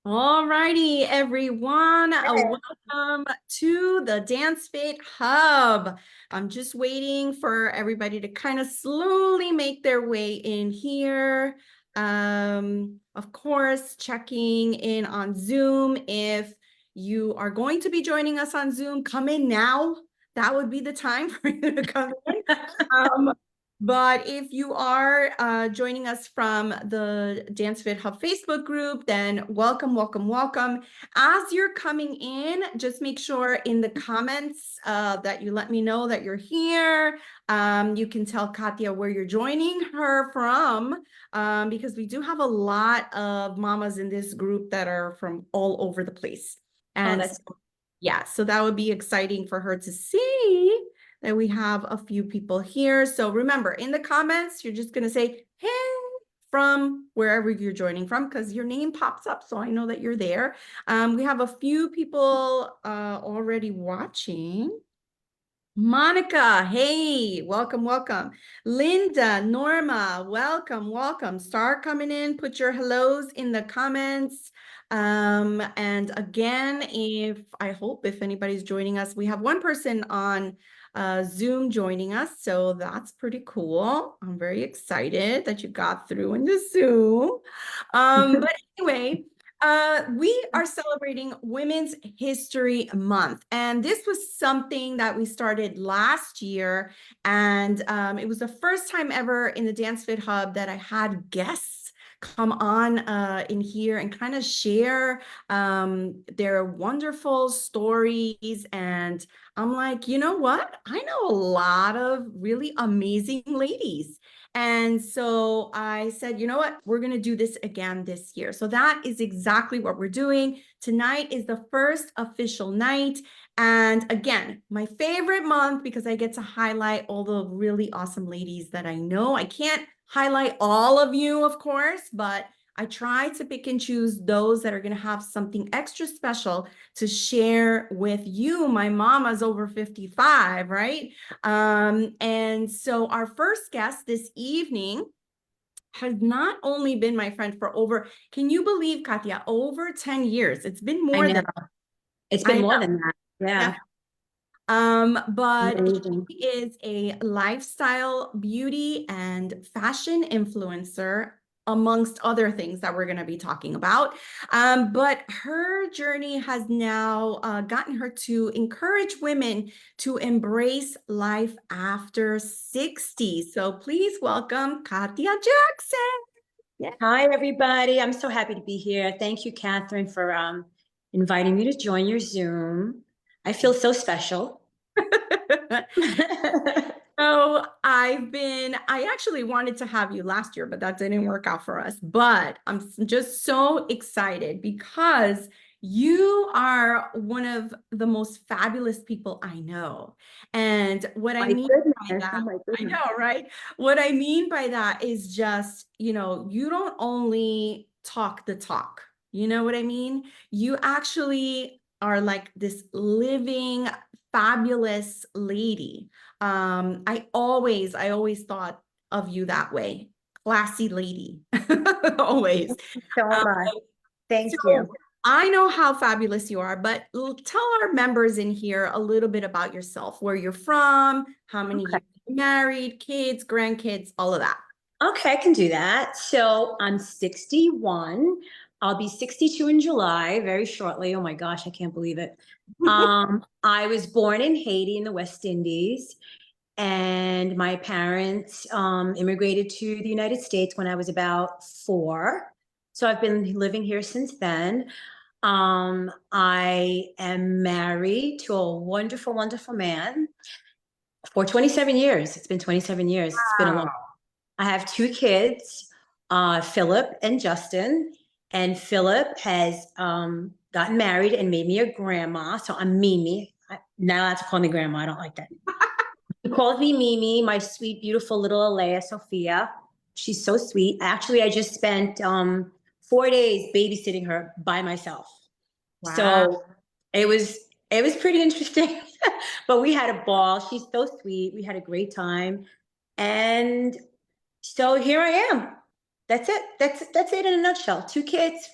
All righty, everyone. Hey. Welcome to the Dance Fit Hub. I'm just waiting for everybody to kind of slowly make their way in here. Of course, checking in on Zoom. If you are going to be joining us on Zoom, come in now. That would be the time for you to come in. Um, but if you are joining us from the Dance Fit Hub Facebook group, then welcome, welcome, welcome. As you're coming in, just make sure in the comments that you let me know that you're here. You can tell Katia where you're joining her from, because we do have a lot of mamas in this group that are from all over the place. Oh, And that's yeah, so that would be exciting for her to see that we have a few people here. So remember, in the comments, you're just going to say, hey, from wherever you're joining from, because your name pops up, so I know that you're there. We have a few people already watching. Monica, hey, welcome, welcome. Linda, Norma, welcome, welcome. Start coming in, put your hellos in the comments. And again, if anybody's joining us, we have one person on Zoom joining us, so that's pretty cool. I'm very excited that you got through in the Zoom. But anyway, we are celebrating Women's History Month, and this was something that we started last year, and it was the first time ever in the Dance Fit Hub that I had guests come on in here and kind of share their wonderful stories. And I'm like, you know what? I know a lot of really amazing ladies. And so I said, you know what? We're going to do this again this year. So that is exactly what we're doing. Tonight is the first official night. And again, my favorite month because I get to highlight all the really awesome ladies that I know. I can't highlight all of you, of course, but I try to pick and choose those that are going to have something extra special to share with you. My mama's over 55, right? And so our first guest this evening has not only been my friend for over, can you believe, Katia, over 10 years? It's been I more know. than It's I been more know. than that. Yeah. But Amazing. she is a lifestyle beauty and fashion influencer, amongst other things that we're going to be talking about. But her journey has now gotten her to encourage women to embrace life after 60. So please welcome Katia Jackson. Yeah. Hi, everybody. I'm so happy to be here. Thank you, Catherine, for inviting me to join your Zoom. I feel so special. So I actually wanted to have you last year, but that didn't work out for us. But I'm just so excited because you are one of the most fabulous people I know. And what I My mean by goodness. Oh, that, my I goodness. know, right? What I mean by that is just, you don't only talk the talk. You know what I mean? You actually are like this living, fabulous lady. I always thought of you that way. Classy lady. Always. So Um, much. Thank you. so I know how fabulous you are, but tell our members in here a little bit about yourself, where you're from, how many Okay. years you're married, kids, grandkids, all of that. Okay, I can do that. So I'm 61. I'll be 62 in July, very shortly. Oh my gosh, I can't believe it. I was born in Haiti in the West Indies, and my parents immigrated to the United States when I was about 4. So I've been living here since then. I am married to a wonderful, wonderful man for 27 years. It's been 27 years. It's been a long. Wow. I have 2 kids, Philip and Justin. And Philip has gotten married and made me a grandma. So I'm Mimi. Now I have to call me grandma. I don't like that. He calls me Mimi, my sweet, beautiful little Alea Sophia. She's so sweet. Actually, I just spent 4 days babysitting her by myself. Wow. So it was pretty interesting. But we had a ball. She's so sweet. We had a great time. And so here I am. That's it. That's it in a nutshell. 2 kids,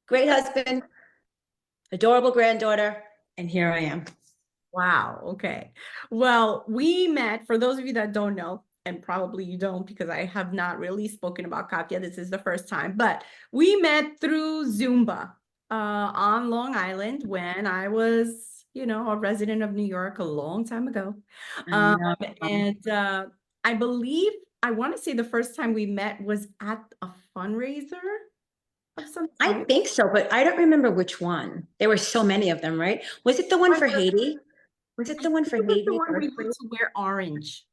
great husband, adorable granddaughter, and here I am. Wow. Okay. Well, we met, for those of you that don't know, and probably you don't because I have not really spoken about Katia. This is the first time, but we met through Zumba on Long Island when I was, a resident of New York a long time ago. I Um, know. and I believe, I want to say the first time we met was at a fundraiser of some I type. think so, but I don't remember which one. There were so many of them, right? Was it the one for Haiti? Was it I the one think for it was the Haiti? one we had to wear orange.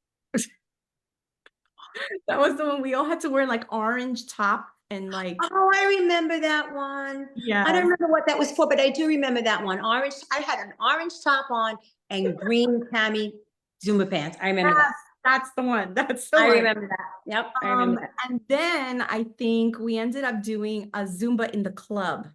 That was the one we all had to wear like orange top and like, Oh, I remember that one. I don't yes, remember what that was for, but I do remember that one. Orange. I had an orange top on and green cami Zumba pants. I remember yes, that. that's the one. That's the I one. remember that. Yep, I remember that. And then I think we ended up doing a Zumba in the club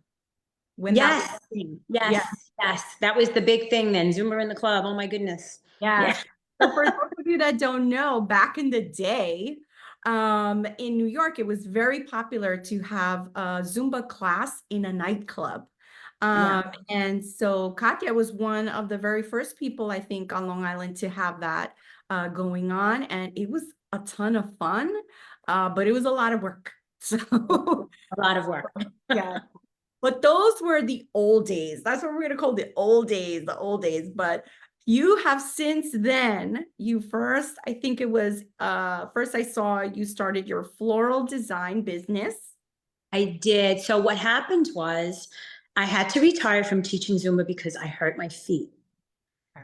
when that was Yes, a thing. Yeah. yes, yes. That was the big thing then. Zumba in the club. Oh my goodness. Yeah. Yes. So for those of you that don't know, back in the day, in New York, it was very popular to have a Zumba class in a nightclub. Yeah. And so Katya was one of the very first people, I think, on Long Island to have that going on. And it was a ton of fun, but it was a lot of work. So A lot of work. yeah. But those were the old days. That's what we're going to call the old days, the old days. But you have since then, you first, I think it was, first I saw you started your floral design business. I did. So what happened was I had to retire from teaching Zumba because I hurt my feet.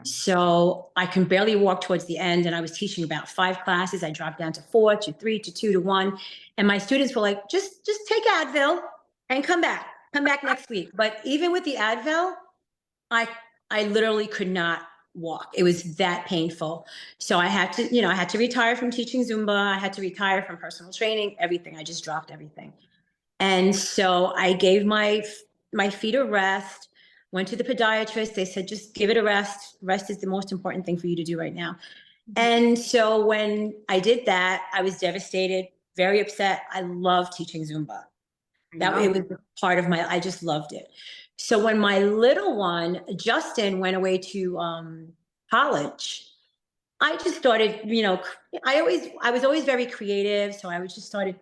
So I can barely walk towards the end. And I was teaching about 5 classes. I dropped down to 4, to 3, to 2, to 1. And my students were like, just take Advil and come back. Come back next week. But even with the Advil, I I literally could not walk. It was that painful. So I had to, I had to retire from teaching Zumba. I had to retire from personal training, everything. I just dropped everything. And so I gave my feet a rest, went to the podiatrist. They said, just give it a rest. Rest is the most important thing for you to do right now. And so when I did that, I was devastated, very upset. I love teaching Zumba. I That know. it was part of I just loved it. So when my little one, Justin, went away to college, I just started, I was always very creative. So I was just started,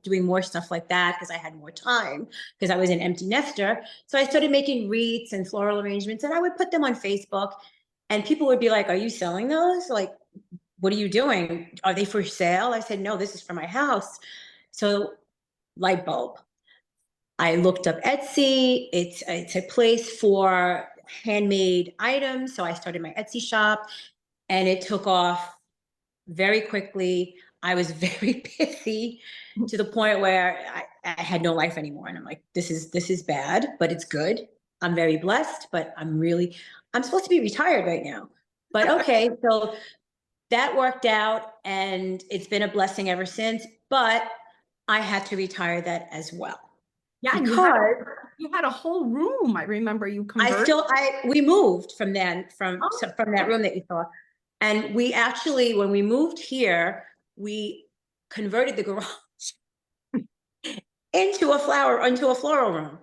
doing more stuff like that because I had more time because I was an empty nester. So I started making wreaths and floral arrangements and I would put them on Facebook and people would be like, are you selling those? Like, what are you doing? Are they for sale? I said, no, this is for my house. So light bulb. I looked up Etsy. It's a place for handmade items. So I started my Etsy shop and it took off very quickly. I was very busy to the point where I had no life anymore. And I'm like, this is bad, but it's good. I'm very blessed, but I'm supposed to be retired right now. But okay, so that worked out and it's been a blessing ever since. But I had to retire that as well Yeah, and because you had a whole room. I remember you converted. we moved from then, Oh, from that room that you saw. And we actually, when we moved here, we converted the garage into a floral room.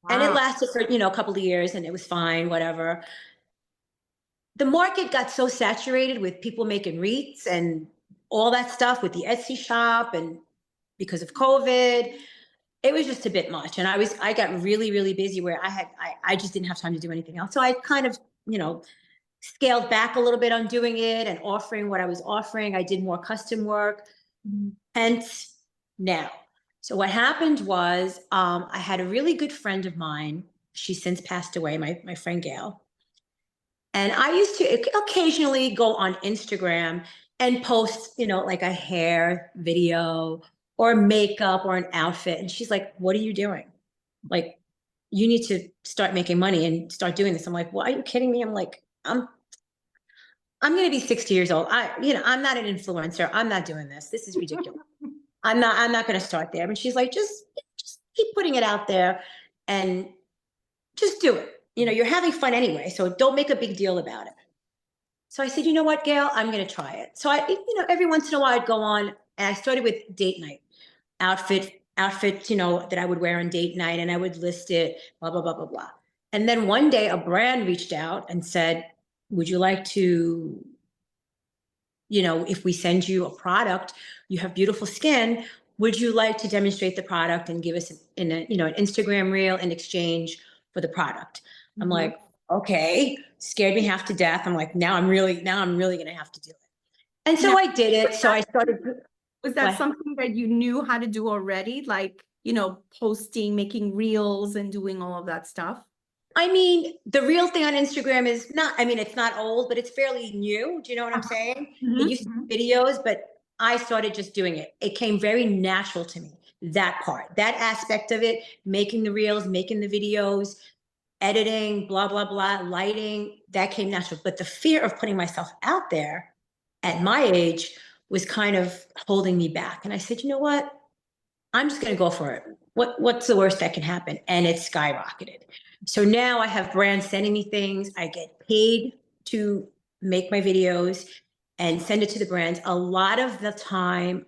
And it wow. lasted for, a couple of years and it was fine, whatever. The market got so saturated with people making wreaths and all that stuff with the Etsy shop and because of COVID, it was just a bit much. And I got really, really busy where I just didn't have time to do anything else. So I kind of, scaled back a little bit on doing it and offering what I was offering. I did more custom work. Hence now. So what happened was I had a really good friend of mine. She's since passed away, my friend Gail. And I used to occasionally go on Instagram and post, like a hair video or makeup or an outfit. And she's like, what are you doing? Like, you need to start making money and start doing this. I'm like, well, are you kidding me? I'm like, I'm going to be 60 years old. I'm not an influencer. I'm not doing this. This is ridiculous. I'm not going to start there. And she's like, just keep putting it out there and just do it. You're having fun anyway. So don't make a big deal about it. So I said, you know what, Gail, I'm going to try it. So every once in a while I'd go on and I started with date night, outfit outfits, you know, that I would wear on date night, and I would list it, blah, blah, blah, blah, blah. And then one day a brand reached out and said, would you like to, you know, if we send you a product, you have beautiful skin, would you like to demonstrate the product and give us in a, you know, an Instagram reel in exchange for the product? I'm Mhm. like, okay, scared me half to death. I'm like, now I'm really gonna have to do it. And so Now, I did it. So I started, was that what? something that you knew how to do already? Like, posting, making reels and doing all of that stuff? I mean, the real thing on Instagram is not, I mean, it's not old, but it's fairly new. Do you know what I'm saying? It used to Mhm. be videos, but I started just doing it. It came very natural to me, that part, that aspect of it, making the reels, making the videos, editing, blah, blah, blah, lighting, that came natural. But the fear of putting myself out there at my age was kind of holding me back. And I said, you know what? I'm just going to go for it. What's the worst that can happen? And it skyrocketed. So now I have brands sending me things. I get paid to make my videos and send it to the brands. A lot of the time,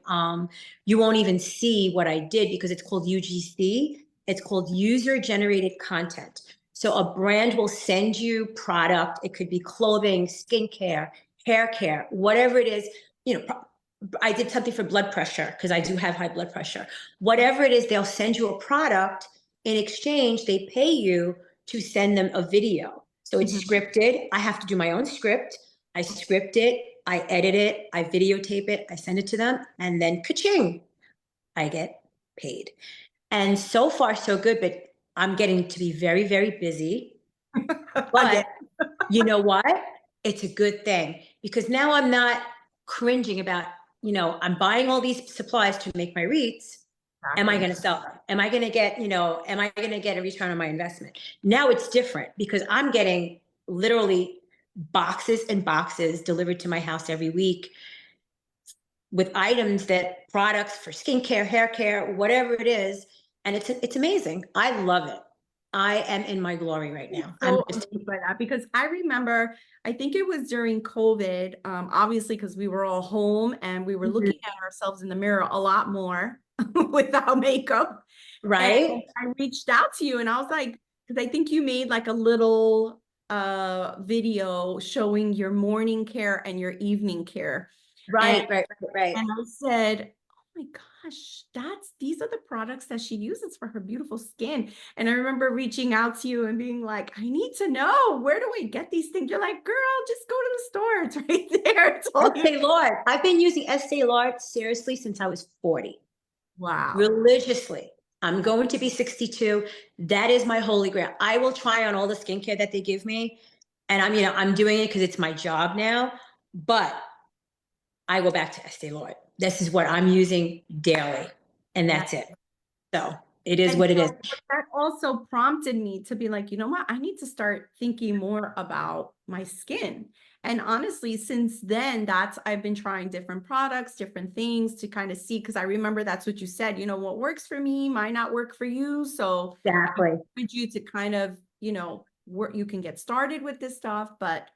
you won't even see what I did because it's called UGC. It's called user generated content. So a brand will send you product. It could be clothing, skincare, hair care, whatever it is. You know, I did something for blood pressure because I do have high blood pressure. Whatever it is, they'll send you a product. In exchange, they pay you to send them a video. So it's Mhm. scripted. I have to do my own script. I script it, I edit it, I videotape it, I send it to them, and then ka-ching, I get paid. And so far, so good, but I'm getting to be very, very busy. Yeah. But you know what? It's a good thing because now I'm not cringing about, you know, I'm buying all these supplies to make my wreaths. Am I Exactly. going to sell them? Am I going to get, you know, am I going to get a return on my investment? Now it's different because I'm getting literally boxes and boxes delivered to my house every week with items that products for skincare, hair care, whatever it is. And it's amazing. I love it. I am in my glory right now. I'm So just, amazed by that because I remember, I think it was during COVID, obviously because we were all home and we were looking at ourselves in the mirror a lot more without makeup. And right? I reached out to you and I was like, because I think you made like a little video showing your morning care and your evening care. And Right, right, right, right. and I said, oh my gosh, these are the products that she uses for her beautiful skin. And I remember reaching out to you and being like, I need to know, where do I get these things? You're like, girl, just go to the store. It's right there. It's all you. Estee Lauder. I've been using Estee Lauder seriously since I was 40, Wow. religiously. I'm going to be 62. That is my holy grail. I will try on all the skincare that they give me. And I'm, you know, I'm doing it because it's my job now. But I go back to Estee Lauder. This is what I'm using daily. And Yeah. that's it. So it is And what it is. so that also prompted me to be like, you know what? I need to start thinking more about my skin. And honestly, since then, I've been trying different products, different things to kind of see, because I remember that's what you said, what works for me might not work for you. So I Exactly. encourage you to kind of, where you can get started with this stuff, but,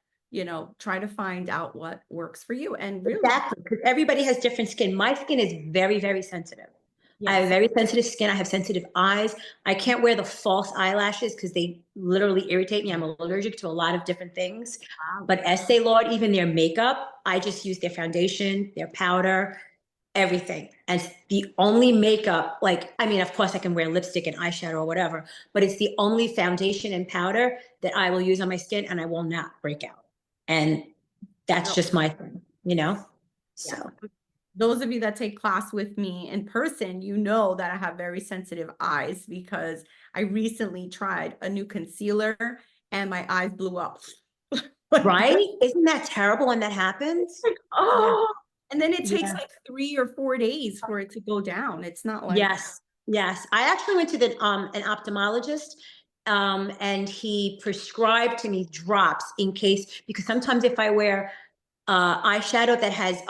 try to find out what works for you. And really, Exactly. Because everybody has different skin. My skin is very, very sensitive. I have yes. very sensitive skin. I have sensitive eyes. I can't wear the false eyelashes because they literally irritate me. I'm allergic to a lot of different things. Wow. But Estee Lauder, even their makeup, I just use their foundation, their powder, everything. And it's the only makeup, like, I mean, of course I can wear lipstick and eyeshadow or whatever, but it's the only foundation and powder that I will use on my skin and I will not break out. And that's No, just my thing, you know? yes. So. Those of you that take class with me in person, you know that I have very sensitive eyes because I recently tried a new concealer and my eyes blew up. Like, Right? Isn't that terrible when that happens? Yeah. oh, and then it takes Yeah. like 3 or 4 days for it to go down. It's not like, Yes. Yes. I actually went to an ophthalmologist, and he prescribed to me drops in case, because sometimes if I wear eyeshadow that has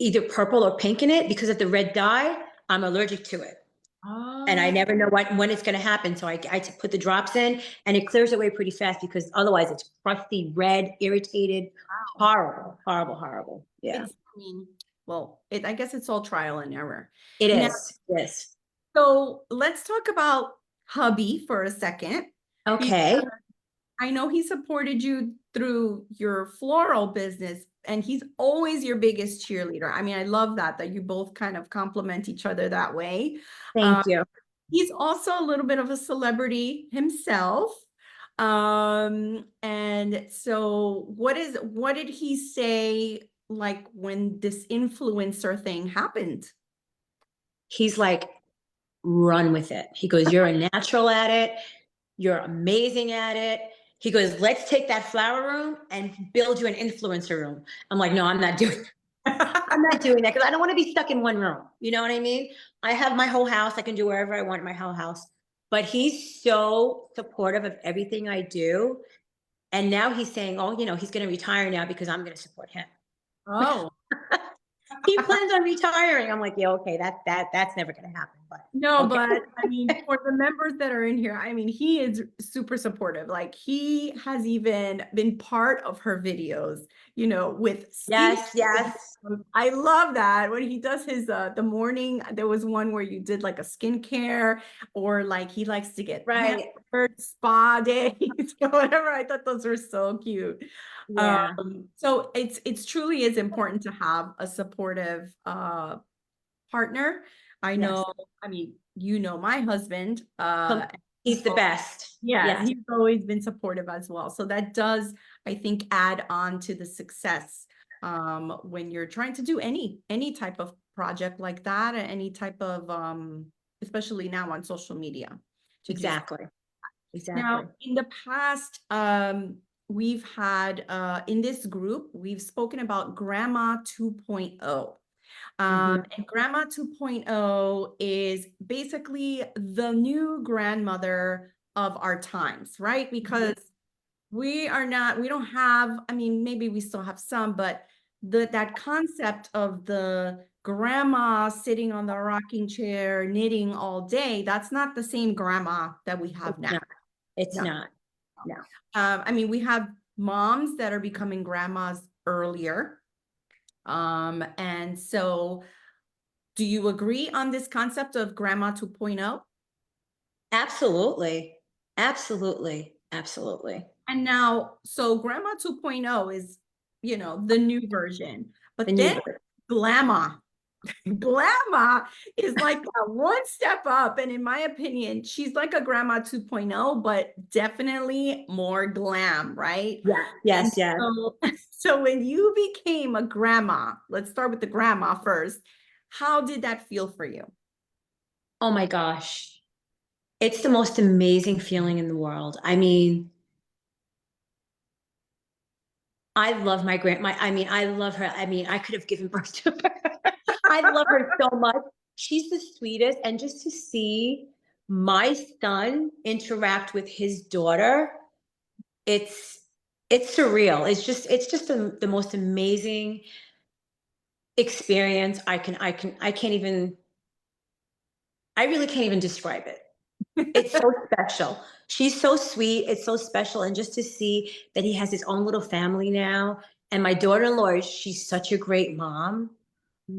either purple or pink in it, because of the red dye, I'm allergic to it. And I oh, never know when it's going to happen. So I put the drops in and it clears away pretty fast because otherwise it's crusty, red, irritated, wow. horrible, horrible, horrible. Yeah. I mean, well, I guess it's all trial and error. It Now, is. Yes. so let's talk about hubby for a second. Okay. I know he supported you through your floral business, and he's always your biggest cheerleader. I mean, I love that you both kind of complement each other that way. Thank you. He's also a little bit of a celebrity himself. And so what did he say like when this influencer thing happened? He's like, run with it. He goes, you're a natural at it. You're amazing at it. He goes, let's take that flower room and build you an influencer room. I'm like, no, I'm not doing I'm not doing that because I don't want to be stuck in one room. You know what I mean? I have my whole house. I can do wherever I want in my whole house. But he's so supportive of everything I do. And now he's saying, oh, he's going to retire now because I'm going to support him. Oh. He plans on retiring. I'm like, yeah, okay, that's never going to happen. But No, okay. but I mean, for the members that are in here, I mean, he is super supportive. Like he has even been part of her videos, with skin. Yes. I love that when he does his the morning. There was one where you did like a skincare, or like he likes to get Right. pampered, spa days, whatever. I thought those were so cute. Yeah. So it's truly is important to have a supportive partner. I Yes. know, I mean, my husband, He's the best. yeah, Yes. he's always been supportive as well. So that does, I think, add on to the success when you're trying to do any type of project like that, or any type of especially now on social media to do. Exactly. Now, in the past, we've had in this group, we've spoken about Grandma 2.0. And Grandma 2.0 is basically the new grandmother of our times, right? Because we don't have, I mean, maybe we still have some, but that concept of the grandma sitting on the rocking chair, knitting all day, that's not the same grandma that we have now. It's No. not. No. I mean, we have moms that are becoming grandmas earlier. And so do you agree on this concept of Grandma 2.0? Absolutely. Absolutely. Absolutely. And now, so Grandma 2.0 is, the new version, The but new then word. Glamma, Glamma is like a one step up. And in my opinion, she's like a Grandma 2.0, but definitely more glam, right? Yeah. And Yes. so when you became a grandma, let's start with the grandma first. How did that feel for you? Oh my gosh. It's the most amazing feeling in the world. I mean, I love I love her. I mean, I could have given birth to her. I love her so much. She's the sweetest. And just to see my son interact with his daughter, it's it's surreal. It's just the most amazing experience. I really can't even describe it. It's so special. She's so sweet. It's so special. And just to see that he has his own little family now. And my daughter-in-law, she's such a great mom.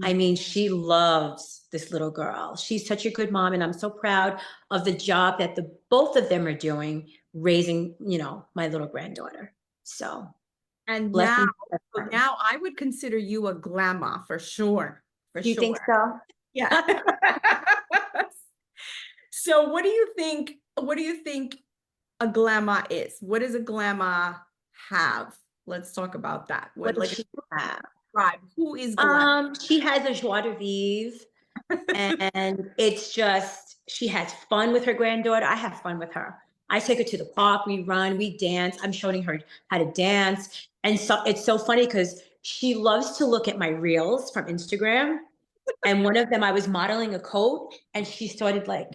I mean, she loves this little girl. She's such a good mom. And I'm so proud of the job that the both of them are doing, raising, my little granddaughter. So And blessings. now I would consider you a glamma for sure. For Do you think sure. so? Yeah. So what do you think? What do you think a glamma is? What does a glamma have? Let's talk about that. What does Like she have? describe who is glamma? She has a joie de vivre. And it's just, she has fun with her granddaughter. I have fun with her. I take her to the park, we run, we dance. I'm showing her how to dance. And so it's so funny because she loves to look at my reels from Instagram. And one of them, I was modeling a coat and she started like,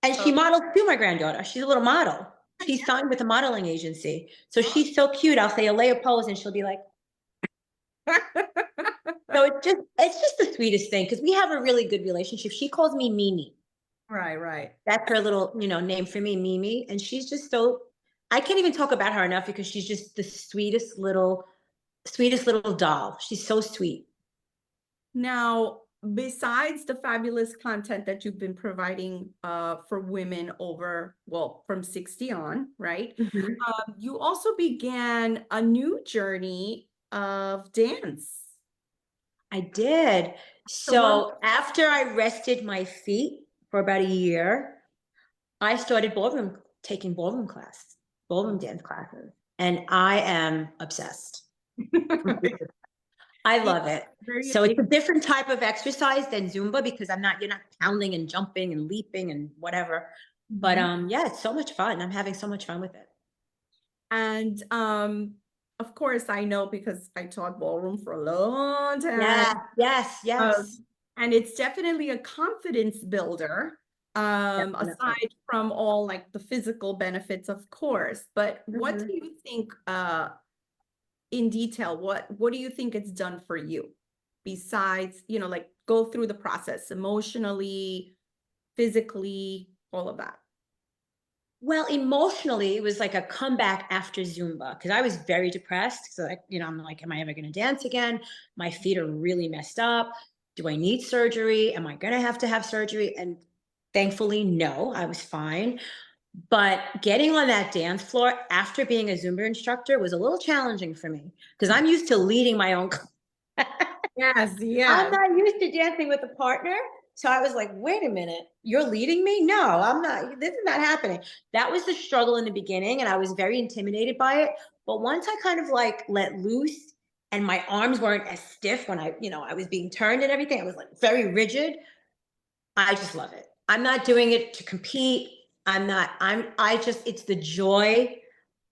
and she modeled to my granddaughter. She's a little model. She's signed with a modeling agency. So she's so cute. I'll say a lay a pose and she'll be like, so it's just the sweetest thing because we have a really good relationship. She calls me Mimi. Right. That's her little, name for me, Mimi. And she's just I can't even talk about her enough because she's just the sweetest little doll. She's so sweet. Now, besides the fabulous content that you've been providing for women over, well, from 60 on, right? Mhm. You also began a new journey of dance. I did. So what? So after I rested my feet for about a year, I started taking ballroom dance classes, and I am obsessed. I It's love it. very So it's a addictive. different type of exercise than Zumba because you're not pounding and jumping and leaping and whatever. But Mhm. yeah, it's so much fun. I'm having so much fun with it. And of course, I know because I taught ballroom for a long time. Yes, yes, yes. And it's definitely a confidence builder, Definitely. aside from all like the physical benefits, of course. But what do Mhm. you think, in detail, what do you think it's done for you? Besides, like go through the process emotionally, physically, all of that. Well, emotionally, it was like a comeback after Zumba because I was very depressed. So, I'm like, am I ever going to dance again? My feet are really messed up. Do I need surgery? Am I going to have surgery? And thankfully, no, I was fine. But getting on that dance floor after being a Zumba instructor was a little challenging for me because I'm used to leading my own. Yes, I'm yes. not used to dancing with a partner. So I was like, wait a minute, you're leading me? No, I'm not. This is not happening. That was the struggle in the beginning. And I was very intimidated by it. But once I kind of like let loose and my arms weren't as stiff when I was being turned and everything, I was like very rigid. I just love it. I'm not doing it to compete. It's the joy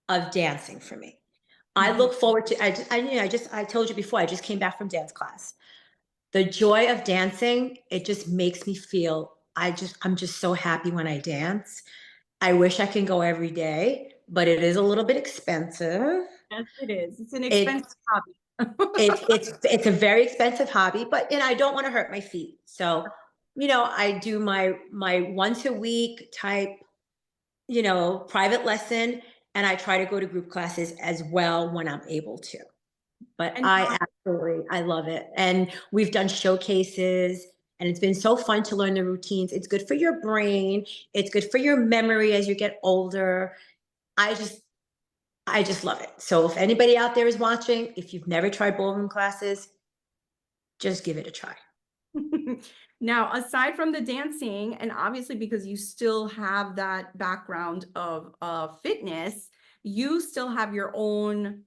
of dancing for me. I Mhm. look forward to, I told you before, I just came back from dance class. The joy of dancing, it just makes me feel I'm just so happy when I dance. I wish I can go every day, but it is a little bit expensive. Yes, it is. It's an expensive It's hobby. it's a very expensive hobby, but I don't want to hurt my feet. So, I do my once a week type, private lesson, and I try to go to group classes as well when I'm able to. But And I love it. And we've done showcases and it's been so fun to learn the routines. It's good for your brain. It's good for your memory as you get older. I just, I just love it. So if anybody out there is watching, if you've never tried ballroom classes, just give it a try. now, aside from the dancing, and obviously because you still have that background of fitness, you still have your own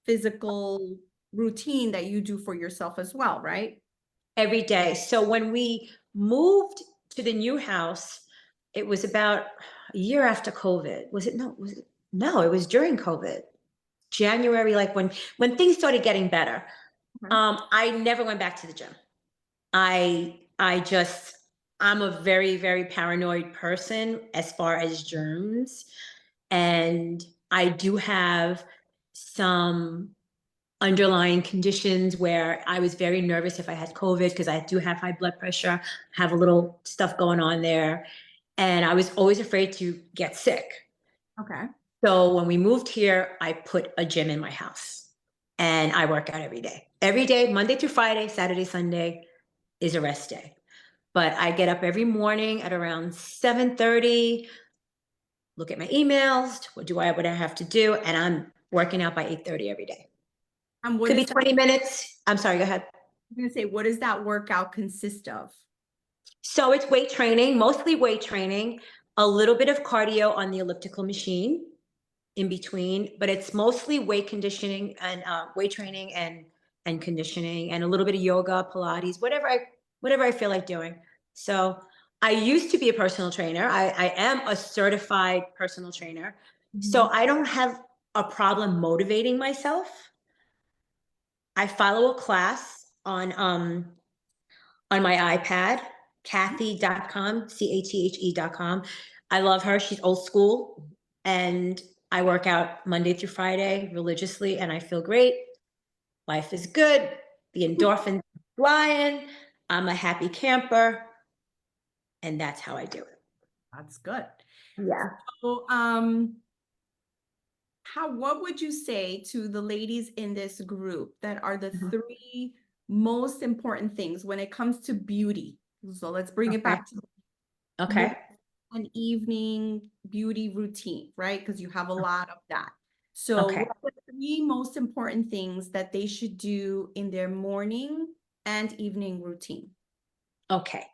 physical routine that you do for yourself as well, right? Every day. So when we moved to the new house, it was about a year after COVID. Was it? No, was it? No, it was during COVID. January, like when things started getting better. Okay. I never went back to the gym. I just I'm a very, very paranoid person as far as germs. And I do have some underlying conditions where I was very nervous if I had COVID because I do have high blood pressure, have a little stuff going on there. And I was always afraid to get sick. Okay. So when we moved here, I put a gym in my house and I work out every day. Every day, Monday through Friday, Saturday, Sunday is a rest day. But I get up every morning at around 7:30, look at my emails, what I have to do, and I'm working out by 8:30 every day. And what Could be is that? 20 minutes. I'm sorry, go ahead. I'm gonna say, what does that workout consist of? So it's weight training, mostly weight training, a little bit of cardio on the elliptical machine in between, but it's mostly weight conditioning and weight training and conditioning and a little bit of yoga, Pilates, whatever I feel like doing. So I used to be a personal trainer. I am a certified personal trainer. So Mhm. I don't have a problem motivating myself. I follow a class on my iPad, Kathy.com, CATHE.com. I love her. She's old school. And I work out Monday through Friday religiously, and I feel great. Life is good. The endorphins flying. I'm a happy camper. And that's how I do it. That's good. Yeah. So, what would you say to the ladies in this group that are the Mhm. three most important things when it comes to beauty. So let's bring it back to Okay. an evening beauty routine, right? Because you have a lot of that. So Okay. what are the three most important things that they should do in their morning and evening routine? Okay.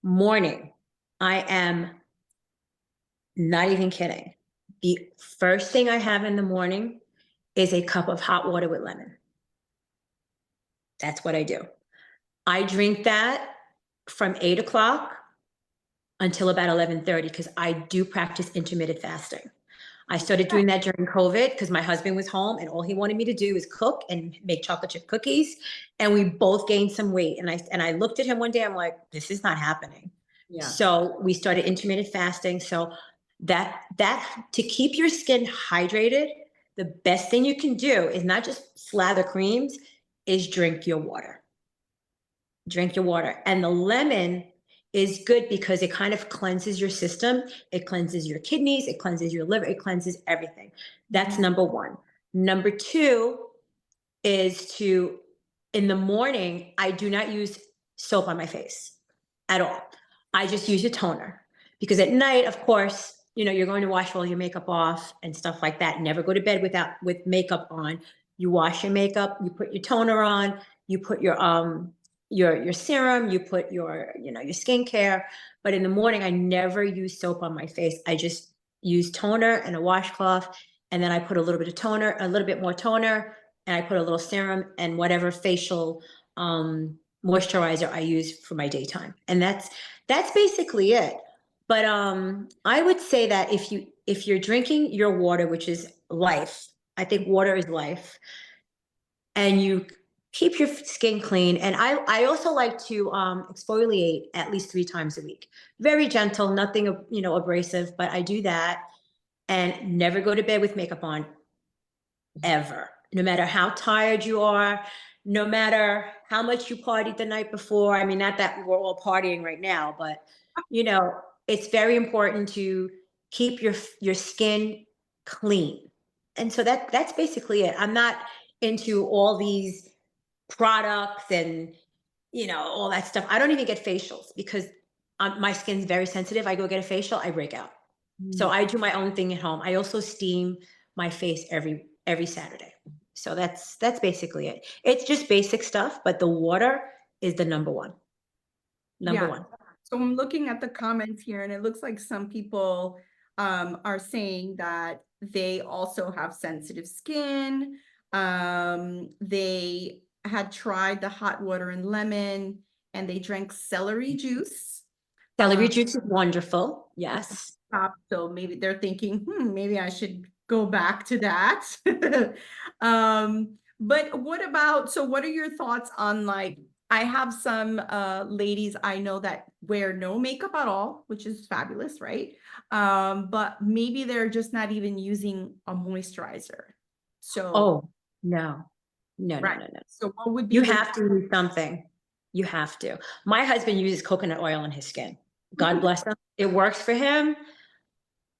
Morning. I am not even kidding. The first thing I have in the morning is a cup of hot water with lemon. That's what I do. I drink that from 8 o'clock until about 11:30 because I do practice intermittent fasting. I started doing that during COVID because my husband was home and all he wanted me to do is cook and make chocolate chip cookies. And we both gained some weight. And I looked at him one day, I'm like, this is not happening. Yeah. So we started intermittent fasting. So that to keep your skin hydrated, the best thing you can do is not just slather creams, is drink your water. Drink your water. And the lemon is good because it kind of cleanses your system. It cleanses your kidneys, it cleanses your liver, it cleanses everything. That's number one. Number two is to, in the morning, I do not use soap on my face at all. I just use a toner because at night, of course, you're going to wash all your makeup off and stuff like that. Never go to bed with makeup on. You wash your makeup, you put your toner on, you put your serum, you put your skincare. But in the morning, I never use soap on my face. I just use toner and a washcloth, and then I put a little bit of toner, a little bit more toner, and I put a little serum and whatever facial moisturizer I use for my daytime. And that's basically it. But I would say that if you're drinking your water, which is life, I think water is life, and you keep your skin clean. And I also like to exfoliate at least 3 times a week. Very gentle, nothing abrasive, but I do that. And never go to bed with makeup on, ever. No matter how tired you are, no matter how much you partied the night before. I mean, not that we're all partying right now, but it's very important to keep your skin clean. And so that's basically it. I'm not into all these products and all that stuff. I don't even get facials because my skin's very sensitive. I go get a facial, I break out. So I do my own thing at home. I also steam my face every Saturday. So that's basically it. It's just basic stuff, but the water is the number one. Number Yeah. one. So I'm looking at the comments here, and it looks like some people are saying that they also have sensitive skin. They had tried the hot water and lemon, and they drank celery juice. Celery juice is wonderful. Yes. So maybe they're thinking, maybe I should go back to that. But what about, so what are your thoughts on, like, I have some ladies I know that wear no makeup at all, which is fabulous, right? But maybe they're just not even using a moisturizer. So, Oh, no. No, no, right. no, no. So what would be You the have to use something. You have to. My husband uses coconut oil on his skin. God bless him. It works for him.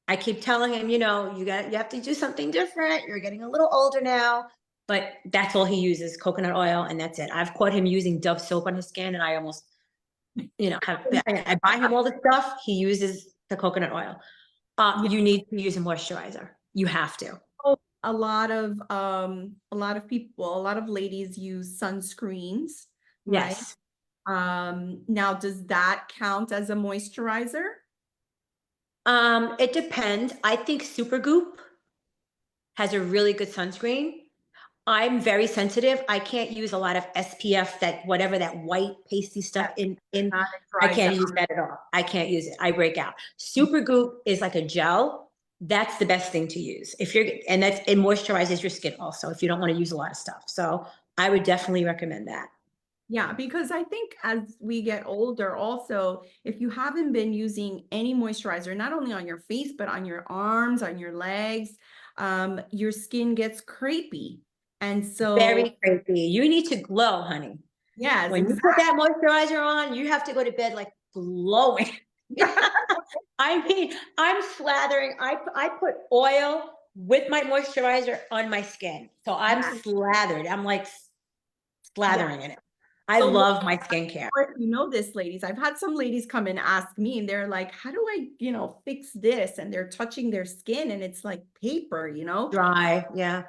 I keep telling him, you have to do something different. You're getting a little older now, but that's all he uses, coconut oil, and that's it. I've caught him using Dove soap on his skin, and I almost, I buy him all the stuff. He uses the coconut oil. You need to use a moisturizer. You have to. a lot of people, a lot of ladies use sunscreens, right? Yes. Now, does that count as a moisturizer? It depends. I think Supergoop has a really good sunscreen. I'm very sensitive. I can't use a lot of SPF, that whatever that white pasty stuff in. Not I dries can't out. use that at all. I can't use it. I break out. Supergoop is like a gel. That's the best thing to use and it moisturizes your skin also if you don't want to use a lot of stuff. So I would definitely recommend that. Yeah, because I think as we get older, also, if you haven't been using any moisturizer, not only on your face, but on your arms, on your legs, your skin gets crepey. And so, Very crazy. You need to glow, honey. yes, When you put that moisturizer on, you have to go to bed like glowing. I mean, I'm slathering. I put oil with my moisturizer on my skin. So I'm slathered. I'm like slathering in it. I So love my skincare. you know this, ladies. I've had some ladies come and ask me, and they're like, how do I, fix this? And they're touching their skin and it's like paper, Dry, yeah.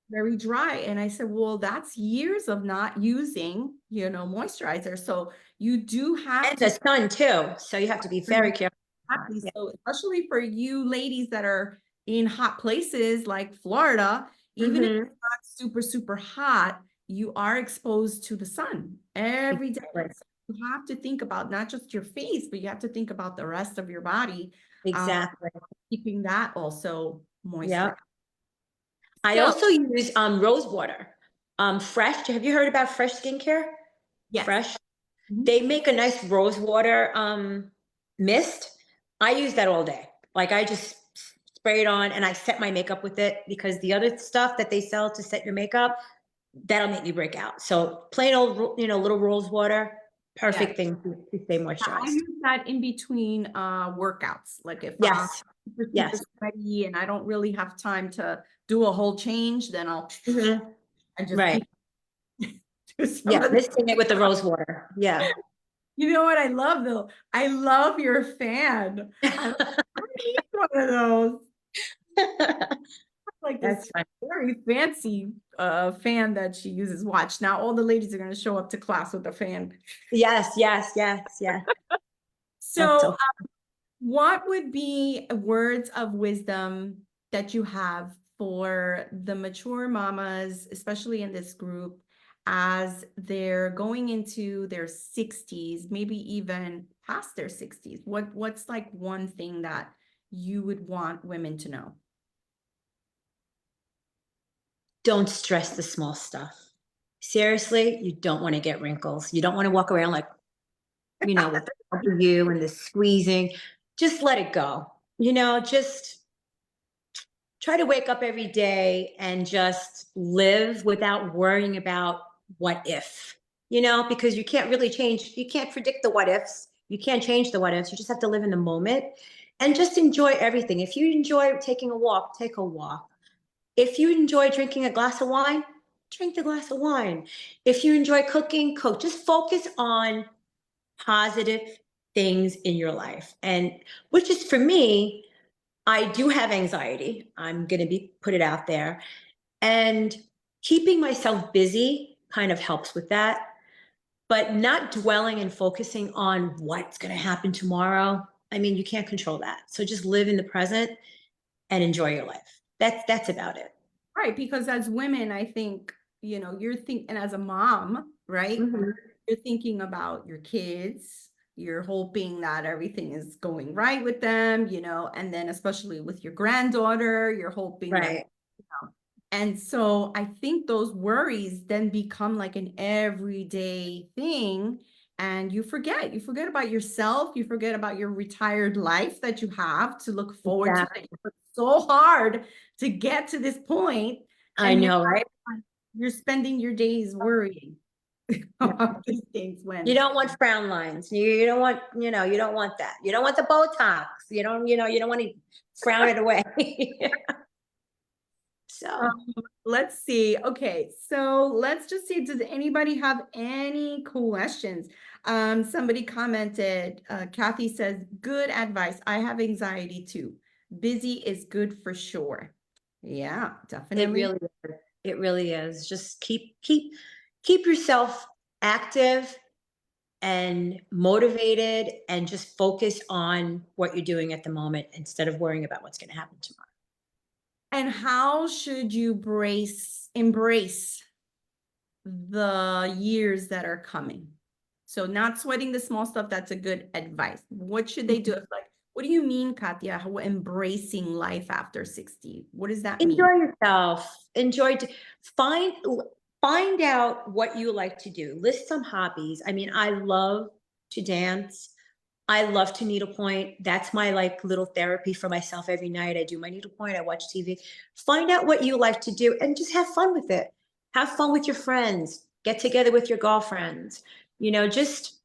very dry. And I said, well, that's years of not using, moisturizer. So you do have And to. the sun too. So you have to be very careful. Exactly. Yeah. So especially for you ladies that are in hot places like Florida, even if Mhm. it's not super, super hot, you are exposed to the sun every day. Exactly. So you have to think about not just your face, but you have to think about the rest of your body, Exactly. keeping that also Yeah. moisturized. I So also use rose water. Fresh. Have you heard about Fresh Skincare? yes. Fresh. Mhm. They make a nice rose water mist. I use that all day. Like I just spray it on and I set my makeup with it because the other stuff that they sell to set your makeup, that'll make me break out. So plain old, little rose water, Yeah. perfect thing to stay I moisturized. use that in between workouts. Like if I'm Yes. super Yes. sweaty and I don't really have time to do a whole change, then Mhm. I just Right. do some Yeah. of the. Mixing it with the rose water. Yeah. You know what I love though? I love your fan. I need one of those. Like That's this fun. very fancy fan that she uses. Watch now, all the ladies are going to show up to class with a fan. Yes. Yes. Yes. Yes. That's So so. what would be words of wisdom that you have for the mature mamas, especially in this group, as they're going into their 60s, maybe even past their 60s? What's like one thing that you would want women to know? Don't stress the small stuff. Seriously, you don't want to get wrinkles. You don't want to walk around like, with you and the squeezing. Just let it go. Just try to wake up every day and just live without worrying about what if, because you can't really change, you can't predict the what ifs. You can't change the what ifs. You just have to live in the moment and just enjoy everything. If you enjoy taking a walk, take a walk. If you enjoy drinking a glass of wine, drink the glass of wine. If you enjoy cooking, cook. Just focus on positive things in your life. And which is for me, I do have anxiety. I'm going to be put it out there. And keeping myself busy kind of helps with that, but not dwelling and focusing on what's going to happen tomorrow. I mean, you can't control that. So just live in the present and enjoy your life. That's about it. Right, because as women, I think, you're thinking, and as a mom, right? Mhm. You're thinking about your kids. You're hoping that everything is going right with them, and then especially with your granddaughter, you're hoping that, Right. and so I think those worries then become like an everyday thing. And you forget about yourself, you forget about your retired life that you have to look forward to. That Exactly. you worked so hard to get to this point, I and know, right? you're spending your days worrying No. about these things You when. don't want frown lines. You don't want, you don't want that. You don't want the Botox. You don't want to frown it away. Um, So let's see. Okay, so let's just see. Does anybody have any questions? Somebody commented, Kathy says, good advice. I have anxiety too. Busy is good for sure. Yeah, it definitely. really is. It really is. Just keep yourself active and motivated and just focus on what you're doing at the moment instead of worrying about what's going to happen tomorrow. And how should you embrace the years that are coming? So not sweating the small stuff, that's a good advice. What should they do? Like, what do you mean, Katia, how embracing life after 60? What does that mean? Enjoy yourself. Find find out what you like to do. List some hobbies. I mean, I love to dance. I love to needlepoint. That's my like little therapy for myself every night. I do my needlepoint, I watch TV. Find out what you like to do and just have fun with it. Have fun with your friends. Get together with your girlfriends. Just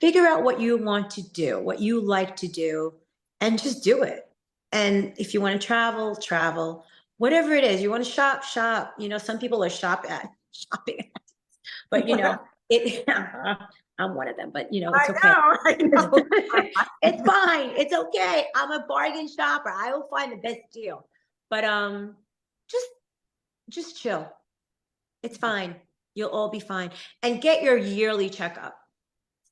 figure out what you want to do, what you like to do, and just do it. And if you want to travel, travel. Whatever it is, you want to shop, shop. Some people are shopping, but I'm one of them, but you know, I it's okay. know, I know. It's fine. It's okay. I'm a bargain shopper. I will find the best deal. But just just chill. It's fine. You'll all be fine. And get your yearly checkup.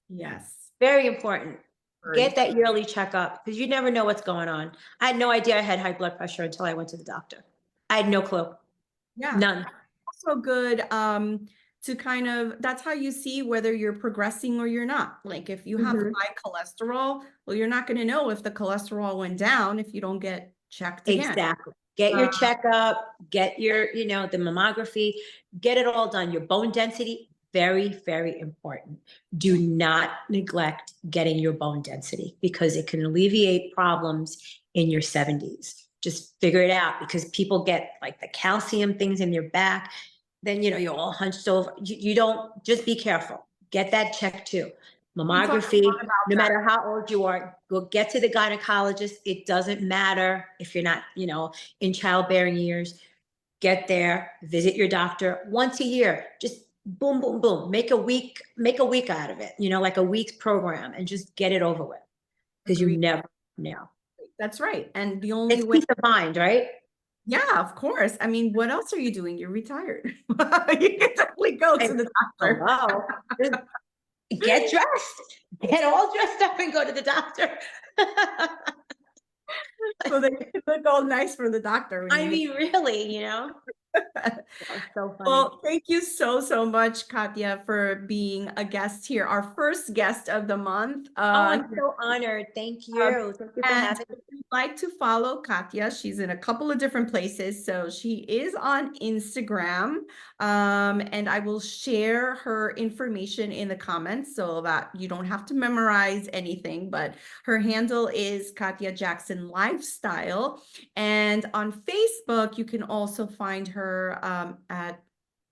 Yes. Very important. Very. Get that yearly checkup because you never know what's going on. I had no idea I had high blood pressure until I went to the doctor. I had no clue. Yeah. None. Also good to kind of, that's how you see whether you're progressing or you're not. Like if you have Mhm. high cholesterol, well, you're not going to know if the cholesterol went down if you don't get checked again. Exactly. Get Uh, your checkup, get your, you know, the mammography, get it all done. Your bone density, very, very important. Do not neglect getting your bone density because it can alleviate problems in your 70s. Just figure it out because people get like the calcium things in their back. Then, you know, you're all hunched over. You don't, just be careful. Get that checked too. we talked a Mammography, lot about no that. matter how old you are, go get to the gynecologist. It doesn't matter if you're not, you know, in childbearing years. Get there, visit your doctor once a year. Just boom, boom, boom. Make a week out of it, you know, like a week's program and just get it over with because you Agreed. never know. That's right. And the only It's way, peace of mind, right? yeah, of course. I mean, what else are you doing? You're retired. You can definitely go to And the doctor. hello, just get dressed, get all dressed up and go to the doctor. So that you can look all nice for the doctor when I you mean, really, you know? That's so funny. Well, thank you so, so much, Katia, for being a guest here, our first guest of the month. Oh, I'm so honored. Thank you. Thank you for And having me. if you'd like to follow Katia, she's in a couple of different places. So she is on Instagram, and I will share her information in the comments so that you don't have to memorize anything. But her handle is Katia Jackson Lifestyle. And on Facebook, you can also find her at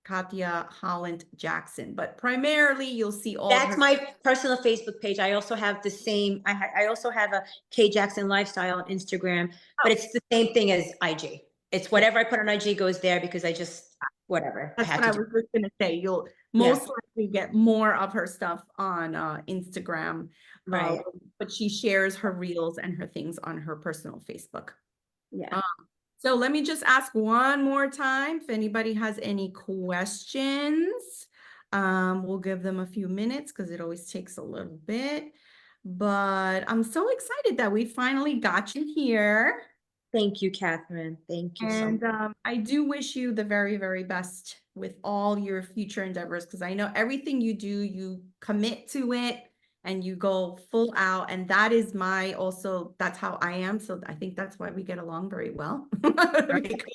Katia Holland Jackson. But primarily, you'll see all of That's her. my personal Facebook page. I also have the same, I also have a K Jackson Lifestyle on Instagram, but it's the same thing as IG. It's whatever I put on IG goes there because I just, whatever, I That's had what to I do. was just gonna say. You'll Yeah, most likely get more of her stuff on Instagram, uh, right. but she shares her reels and her things on her personal Facebook. Yeah. Uh, so let me just ask one more time if anybody has any questions. We'll give them a few minutes because it always takes a little bit. But I'm so excited that we finally got you here. Thank you, Catherine. Thank you so much. And I do wish you the very, very best with all your future endeavors because I know everything you do, you commit to it and you go full out. And that is that's how I am. So I think that's why we get along very well because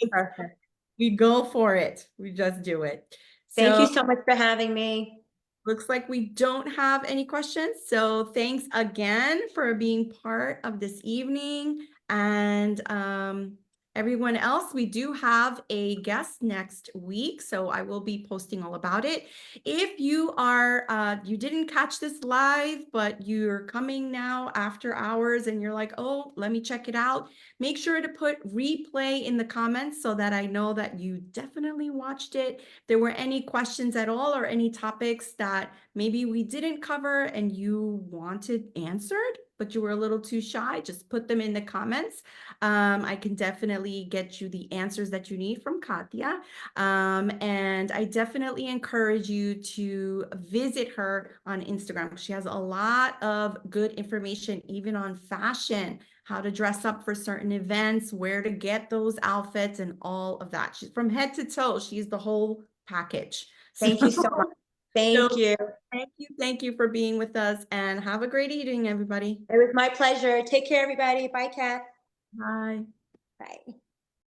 Perfect. we go for it. We just do it. Thank So you so much for having me. looks like we don't have any questions. So thanks again for being part of this evening. And everyone else, we do have a guest next week. So I will be posting all about it. If you are, you didn't catch this live, but you're coming now after hours and you're like, oh, let me check it out. Make sure to put replay in the comments so that I know that you definitely watched it. There were any questions at all or any topics that maybe we didn't cover and you wanted answered, but you were a little too shy, just put them in the comments. I can definitely get you the answers that you need from Katia. And I definitely encourage you to visit her on Instagram. She has a lot of good information, even on fashion, how to dress up for certain events, where to get those outfits and all of that. She's from head to toe. She's the whole package. Thank you so much. So Thank you. thank you for being with us and have a great evening, everybody. It was my pleasure. Take care, everybody. Bye, Kat. Bye. Bye.